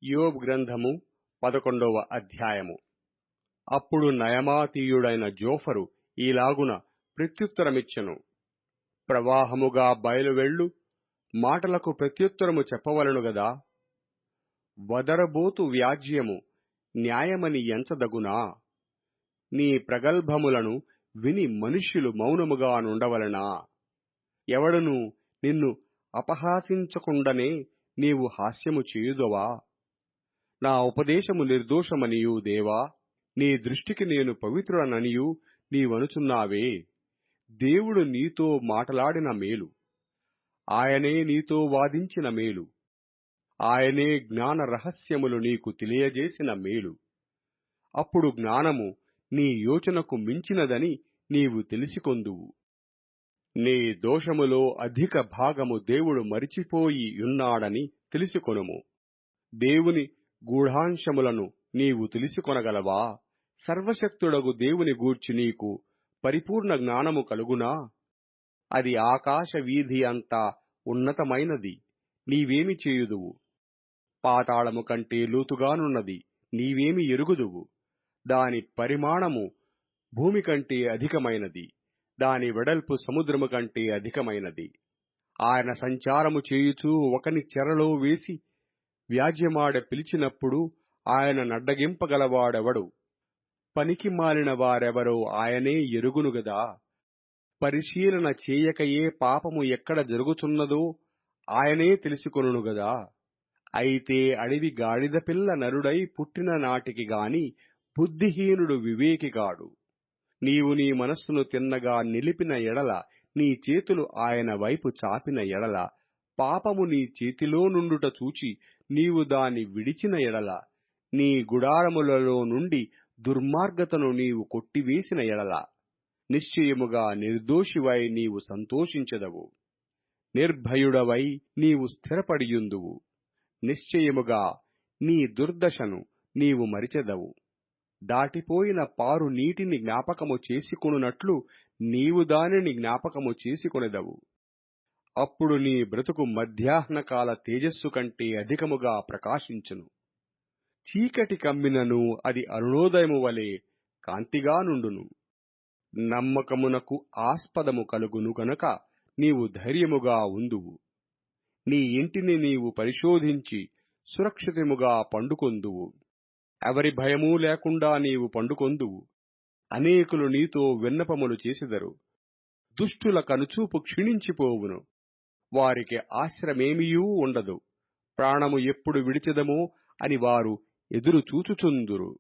యోబు గ్రంథము 11వ అధ్యాయము. అప్పుడు నయమాతీయుడైన జోఫరు ఈలాగున ప్రత్యుత్తరమిచ్చెను. ప్రవాహముగా బయలువెళ్ళు మాటలకు ప్రత్యుత్తరము చెప్పవలెను గదా. వదరబోతు వ్యాజ్యము న్యాయమని ఎంచదగునా. నీ ప్రగల్భములను విని మనుష్యులు మౌనముగా నుండవలెనా. ఎవడును నిన్ను అపహాసించకుండనే నీవు హాస్యము చేయుదువా. నా ఉపదేశము నిర్దోషమనియు దేవా, నీ దృష్టికి నేను పవిత్రుడననియు నీవనుచున్నావే. దేవుడు నీతో మాటలాడిన మేలు, ఆయనే నీతో వాదించిన మేలు, ఆయనే జ్ఞాన రహస్యములు నీకు తెలియజేసిన మేలు. అప్పుడు జ్ఞానము నీ యోచనకు మించినదని నీవు తెలిసికొందువు. నీ దోషములో అధిక భాగము దేవుడు మరిచిపోయి యున్నాడని తెలిసికొనుము. దేవుని గూఢాంశములను నీవు తెలిసికొనగలవా. సర్వశక్తుడగు దేవుని గూర్చి నీకు పరిపూర్ణ జ్ఞానము కలుగునా. అది ఆకాశ వీధి అంతా ఉన్నతమైనది, నీవేమి చేయుదువు. పాతాళము కంటే లోతుగానున్నది, నీవేమి ఎరుగుదువు. దాని పరిమాణము భూమి కంటే అధికమైనది, దాని వెడల్పు సముద్రము కంటే అధికమైనది. ఆయన సంచారము చేయుచూ ఒకని చెరలో వేసి వ్యాజ్యమాడ పిలిచినప్పుడు ఆయన నడ్డగింపగలవాడెవడు. పనికి మాలిన వారెవరో ఆయనే ఎరుగును గదా. పరిశీలన చేయకయే పాపము ఎక్కడ జరుగుతున్నదో ఆయనే తెలుసుకొనును గదా. అయితే అడవి గాడిద పిల్ల నరుడై పుట్టిన నాటికి గాని బుద్ధిహీనుడు వివేకిగాడు. నీవు నీ మనస్సును తిన్నగా నిలిపిన ఎడల, నీ చేతులు ఆయన వైపు చాపిన ఎడల, పాపము నీ చేతిలో నుండుట చూచి నీవు దాని విడిచిన ఎడల, నీ గుడారములలో నుండి దుర్మార్గతను నీవు కొట్టివేసిన ఎడల, నిశ్చయముగా నిర్దోషివై నీవు సంతోషించెదవు. నిర్భయుడవై నీవు స్థిరపడియుందువు. నిశ్చయముగా నీ దుర్దశను నీవు మరిచెదవు. దాటిపోయిన పారు నీటిని జ్ఞాపకము చేసుకొనున్నట్లు నీవు దానిని జ్ఞాపకము చేసుకొనెదవు. అప్పుడు నీ బ్రతుకు మధ్యాహ్నకాల తేజస్సు కంటే అధికముగా ప్రకాశించును. చీకటి కమ్మినను అది అరుణోదయము వలె కాంతిగా నుండును. నమ్మకమునకు ఆస్పదము కలుగును గనుక నీవు ధైర్యముగా ఉందువు. నీ ఇంటిని నీవు పరిశోధించి సురక్షితముగా పండుకొందువు. ఎవరి భయమూ లేకుండా నీవు పండుకొందువు. అనేకులు నీతో విన్నపములు చేసెదరు. దుష్టుల కనుచూపు క్షీణించిపోవును, వారికి ఆశ్రమేమియూ ఉండదు. ప్రాణము ఎప్పుడు విడిచెదమో అని వారు ఎదురు చూచుచుందురు.